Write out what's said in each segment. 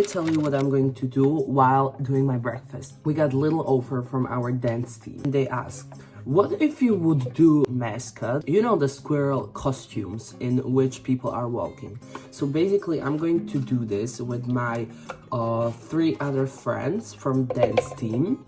tell you what I'm going to do while doing my breakfast. We got a little offer from our dance team. They asked, what if you would do mascot? You know, the squirrel costumes in which people are walking. So basically, I'm going to do this with my 3 other friends from dance team.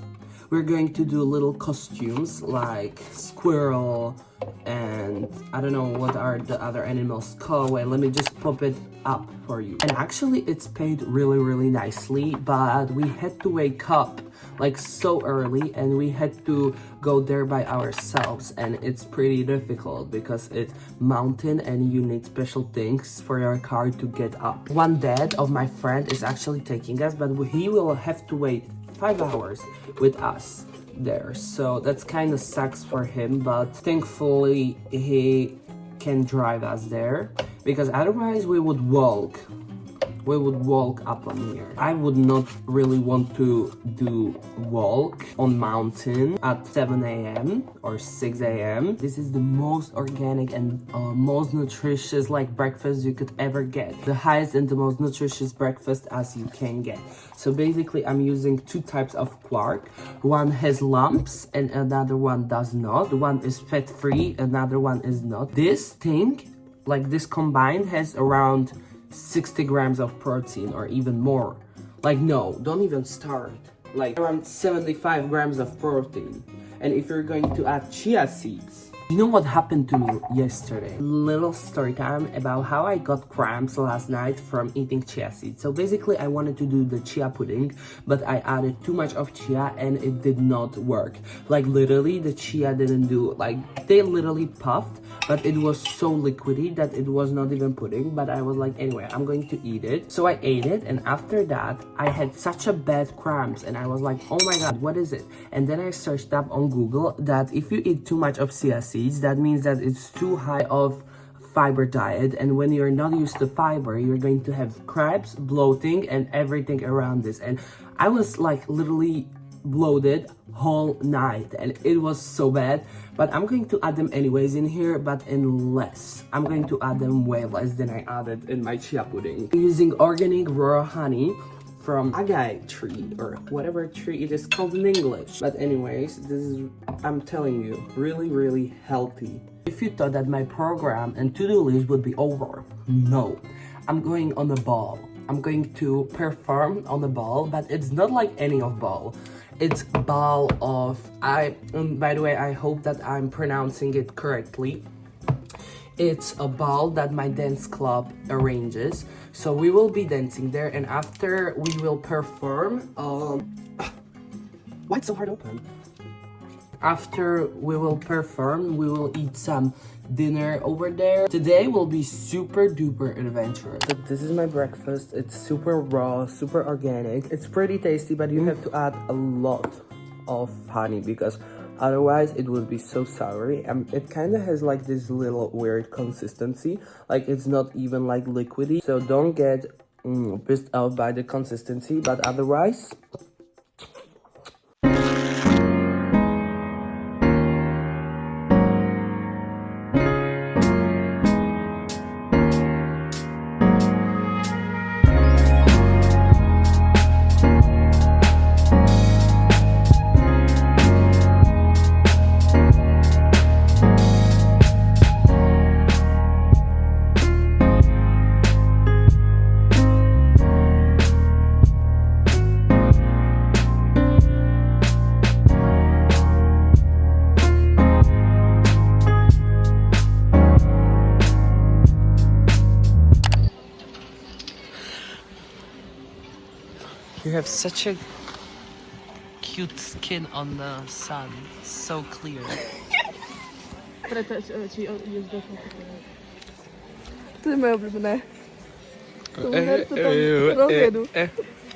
We're going to do little costumes like squirrel and I don't know what are the other animals called. Wait, let me just pop it up for you. And actually it's paid really nicely, but we had to wake up like so early and we had to go there by ourselves, and it's pretty difficult because it's mountain and you need special things for your car to get up. One dad of my friend is actually taking us, but he will have to wait 5 hours with us there, so that's kind of sucks for him, but thankfully he can drive us there because otherwise we would walk up on here. I would not really want to do walk on mountain at 7 a.m. or 6 a.m. This is the most organic and most nutritious like breakfast you could ever get. The highest and the most nutritious breakfast as you can get. So basically I'm using 2 types of quark. One has lumps and another one does not. One is fat free, another one is not. This thing, like this combined, has around 60 grams of protein or even more. Like, no, don't even start. Like around 75 grams of protein. And if you're going to add chia seeds, you know what happened to me yesterday? Little story time about how I got cramps last night from eating chia seeds. So basically I wanted to do the chia pudding, but I added too much of chia and it did not work. Like literally the chia didn't do, like they literally puffed, but it was so liquidy that it was not even pudding. But I was like, anyway, I'm going to eat it. So I ate it, and after that I had such a bad cramps and I was like, oh my god, what is it? And then I searched up on Google that if you eat too much of chia seeds, that means that it's too high of fiber diet, and when you're not used to fiber, you're going to have cramps, bloating, and everything around this. And I was like literally bloated whole night and it was so bad, but I'm going to add them anyways in here, but in less. I'm going to add them way less than I added in my chia pudding. I'm using organic raw honey from agave tree or whatever tree it is called in English. But anyways, this is, I'm telling you, really healthy. If you thought that my program and to-do list would be over, no. I'm going on a ball. I'm going to perform on a ball, but it's not like any of ball. It's ball of, by the way, I hope that I'm pronouncing it correctly. It's a ball that my dance club arranges. So we will be dancing there, and after we will perform, why it's so hard open? After we will perform, we will eat some dinner over there. Today will be super duper adventurous. So this is my breakfast. It's super raw, super organic. It's pretty tasty, but you have to add a lot of honey because otherwise it would be so soury. It kind of has like this little weird consistency, like it's not even like liquidy. So don't get pissed off by the consistency, but otherwise you have such a cute skin on the sun, so clear. To je moje oblíbené.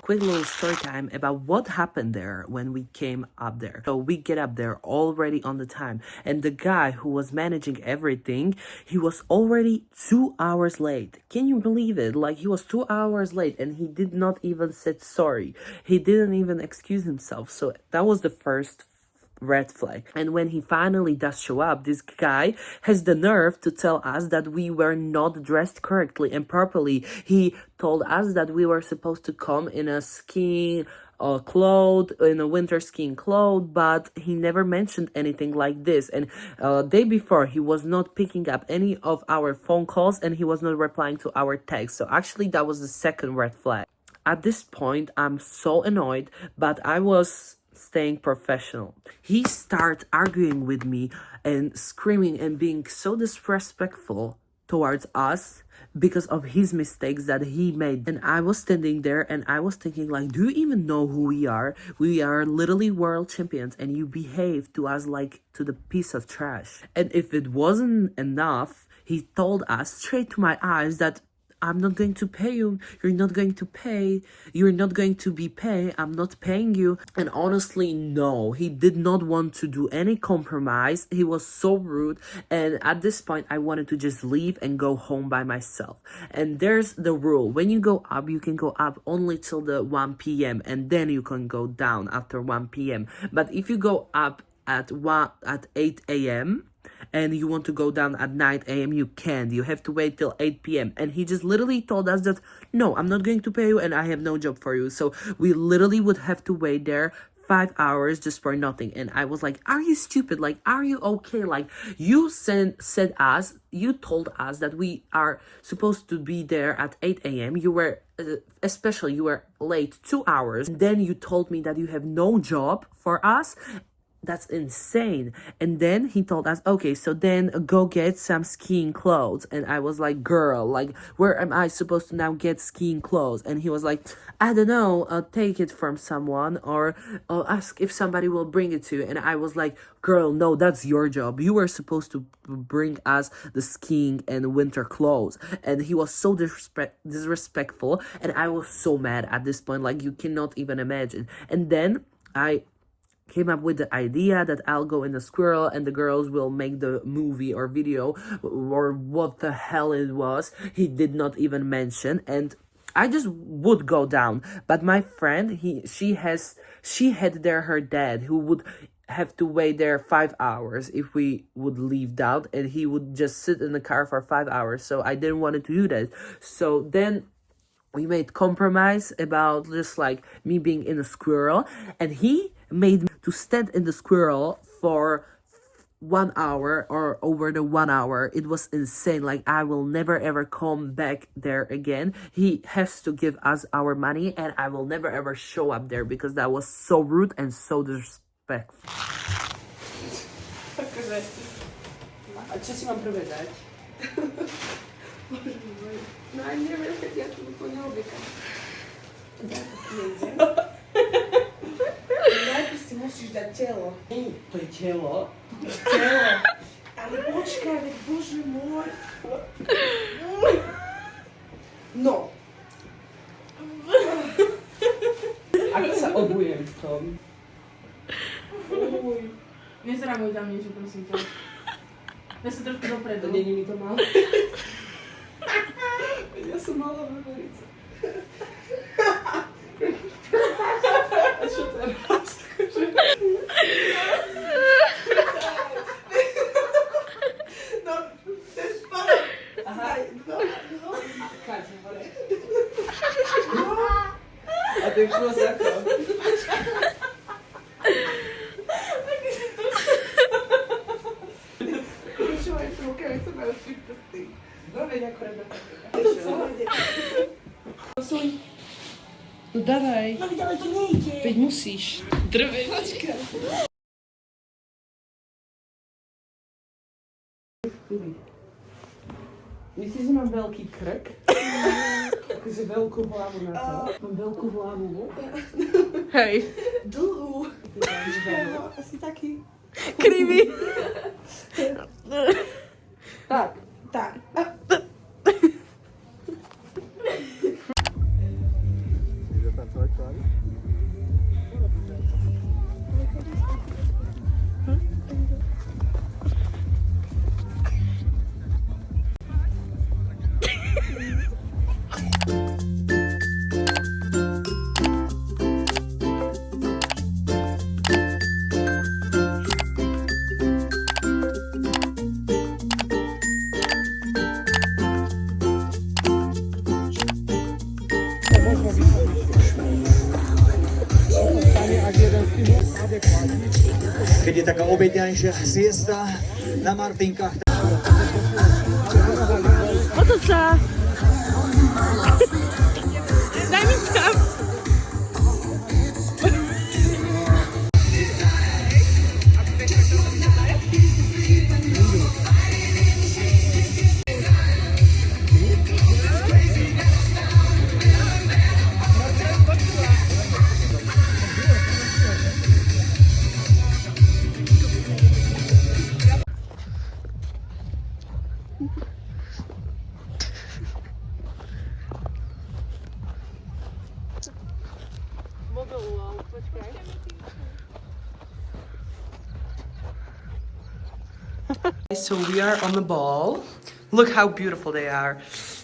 Quick little story time about what happened there when we came up there. So we get up there already on the time, and the guy who was managing everything, he was already 2 hours late. Can you believe it? Like, he was 2 hours late and he did not even say sorry. He didn't even excuse himself. So that was the first red flag. And when he finally does show up, this guy has the nerve to tell us that we were not dressed correctly and properly. He told us that we were supposed to come in a skiing clothes, in a winter skiing clothes, but he never mentioned anything like this. And day before, he was not picking up any of our phone calls and he was not replying to our texts. So actually that was the second red flag. At this point, I'm so annoyed, but I was staying professional. He started arguing with me and screaming and being so disrespectful towards us because of his mistakes that he made. And I was standing there and I was thinking, like, do you even know who we are? We are literally world champions and you behave to us like to the piece of trash. And if it wasn't enough, he told us straight to my eyes that I'm not going to pay you. You're not going to pay. You're not going to be paid. I'm not paying you. And honestly, no, he did not want to do any compromise. He was so rude. And at this point, I wanted to just leave and go home by myself. And there's the rule. When you go up, you can go up only till the 1 p.m. and then you can go down after 1 p.m. But if you go up at 8 a.m., and you want to go down at 9 a.m., you can't. You have to wait till 8 p.m. And he just literally told us that, no, I'm not going to pay you and I have no job for you. So we literally would have to wait there 5 hours just for nothing. And I was like, are you stupid? Like, are you okay? Like, you you told us that we are supposed to be there at 8 a.m. You were, you were late 2 hours. And then you told me that you have no job for us. That's insane. And then he told us, okay, so then go get some skiing clothes. And I was like, girl, like, where am I supposed to now get skiing clothes? And he was like, I don't know, take it from someone or ask if somebody will bring it to you. And I was like, girl, no, that's your job. You were supposed to bring us the skiing and winter clothes. And he was so disrespectful. And I was so mad at this point, like, you cannot even imagine. And then I came up with the idea that I'll go in the squirrel and the girls will make the movie or video or what the hell it was. He did not even mention, and I just would go down. But my friend, she had there her dad who would have to wait there 5 hours if we would leave out, and he would just sit in the car for 5 hours. So I didn't want to do that. So then we made compromise about just like me being in a squirrel, and he made me to stand in the squirrel for 1 hour or over the 1 hour. It was insane. Like, I will never ever come back there again. He has to give us our money and I will never ever show up there because that was so rude and so disrespectful. A čo si mám povedať? No a neviem, keď ja som to neobvykam. Najprv si musíš dať telo. To je telo. Telo. Ale počkaj, veď bože môj. No. Ako sa obujem v tom? Nezramuj tam niečo, prosím ťa. Ja sa trošku dopredu. Nie mi to mal. Ja som mala veverice. A čo teraz? No, to je spadok. Aha. No. Káčem hore. A to je plus ako? Počúvaj, tu rukavice majú 3 prsty. No veď ako rebeka. To celé ide. Posuň. No dávaj. No veď ale to nejde. Veď musíš. Drveň. Počkaj. Myslíš, že mám veľký krk? Akože veľkú hlavu na to. Mám veľkú hlavu. Hej. Dlhú. Počkaj, no, asi taký. Krivý. Tak. Tak. objednajšia siesta na Martinkách. Oto sa. Daj mi tam. So we are on the ball. Look how beautiful they are.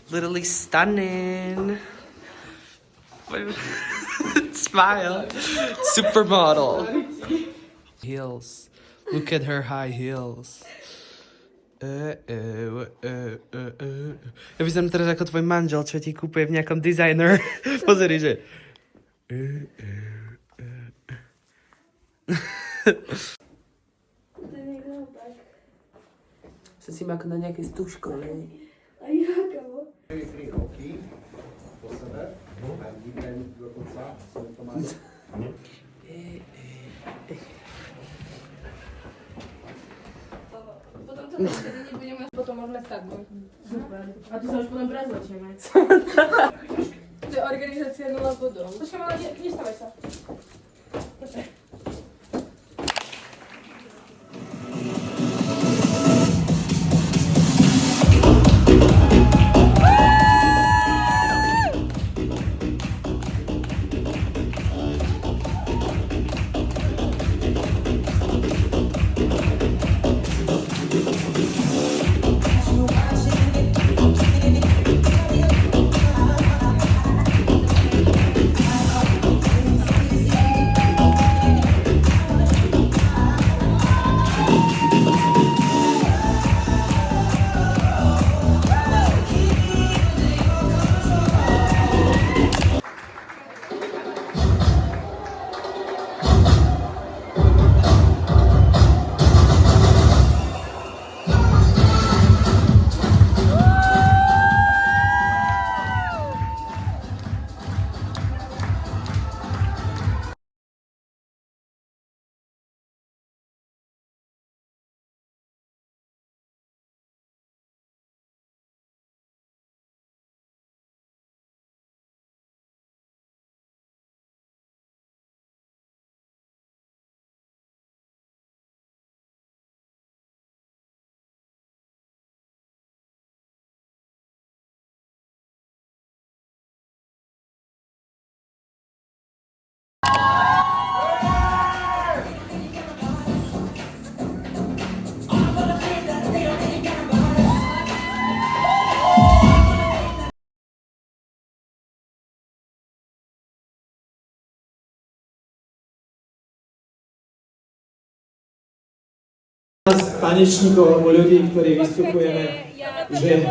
Literally stunning. Smile. Supermodel. Heels. Look at her high heels. Ja vyzerám teraz ako tvoj manžel, čo ti kúpuje v nejakom designer. Pozri, že... Sa si ako na nejakej stúškole. A jakavo? Potom to vtedy nebudeme... Potom môžeme stať. Super. A ty sa už potom prezlečieme. To je organizácia 0 bodov. Počkaj, ale nestavaj sa. Počkaj. Tanečníkov alebo ľudí, ktorí vystupujeme, že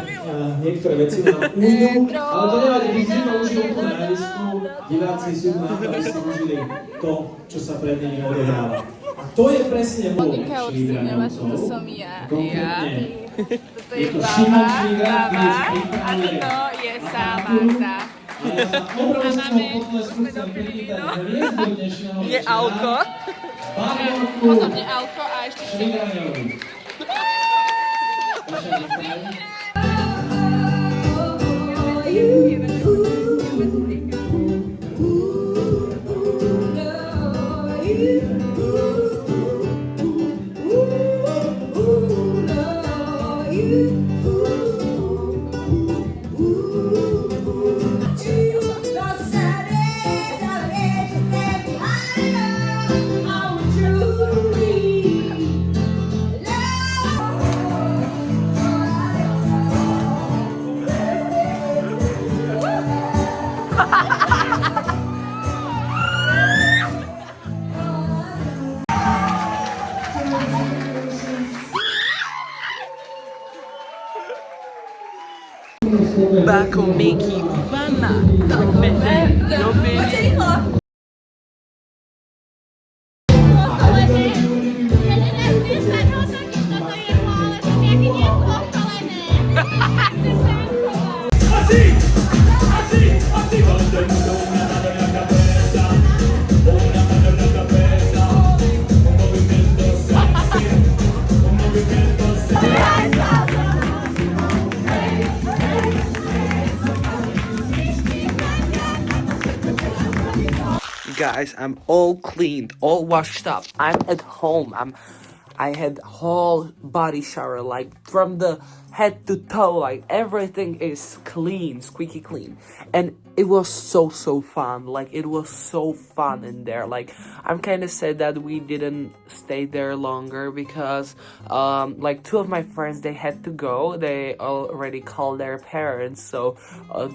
niektoré veci nám ujdu, ale to nevadí, my si to užili úplne na disku, diváci sú na to, aby si užili to, čo sa pred nimi odehráva. A to je presne Monika Orsíňová, to som ja. Toto je to baba, áno, je Samanta. A máme Je alko. Pozorne alko a ešte Bako Miki Ivana. guys, I'm all cleaned, all washed up. I'm at home. I had whole body shower, like from the head to toe, like everything is clean, squeaky clean. And it was so fun. Like it was so fun in there. Like I'm kind of sad that we didn't stay there longer because like two of my friends, they had to go. They already called their parents, so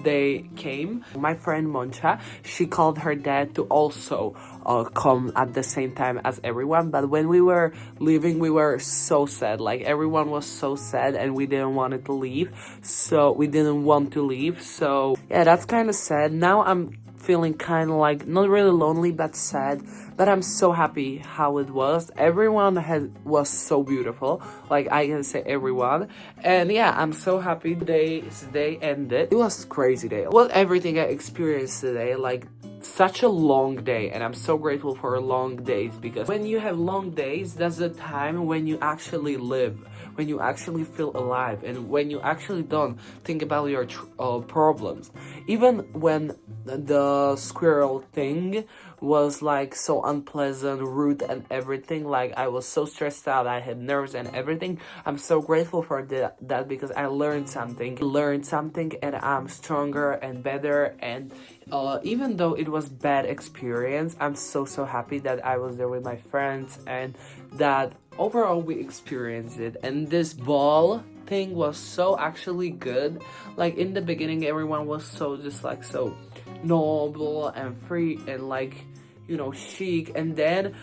they came. My friend Moncha, she called her dad to also come at the same time as everyone. But when we were leaving, we were so sad. Like everyone was so sad and we didn't want to leave. So we didn't want to leave. So yeah, that's kind of sad. Now I'm feeling kind of like not really lonely but sad, but I'm so happy how it was. Everyone was so beautiful, like I can say everyone. And yeah, I'm so happy today ended. It was crazy day. Well, everything I experienced today, like such a long day, and I'm so grateful for long days, because when you have long days, that's the time when you actually live, when you actually feel alive, and when you actually don't think about your problems. Even when the squirrel thing was like so unpleasant, rude and everything, like I was so stressed out, I had nerves and everything, I'm so grateful for that because I learned something and I'm stronger and better. And even though it was bad experience, I'm so happy that I was there with my friends and that overall we experienced it. And this ball thing was so actually good. Like in the beginning, everyone was so just like so noble and free and like, you know, chic. And then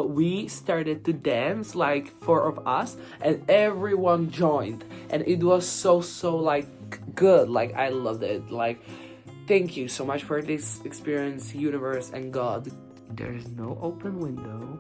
we started to dance, like 4 of us, and everyone joined, and it was so like good. Like I loved it. Like thank you so much for this experience, universe and God. There is no open window.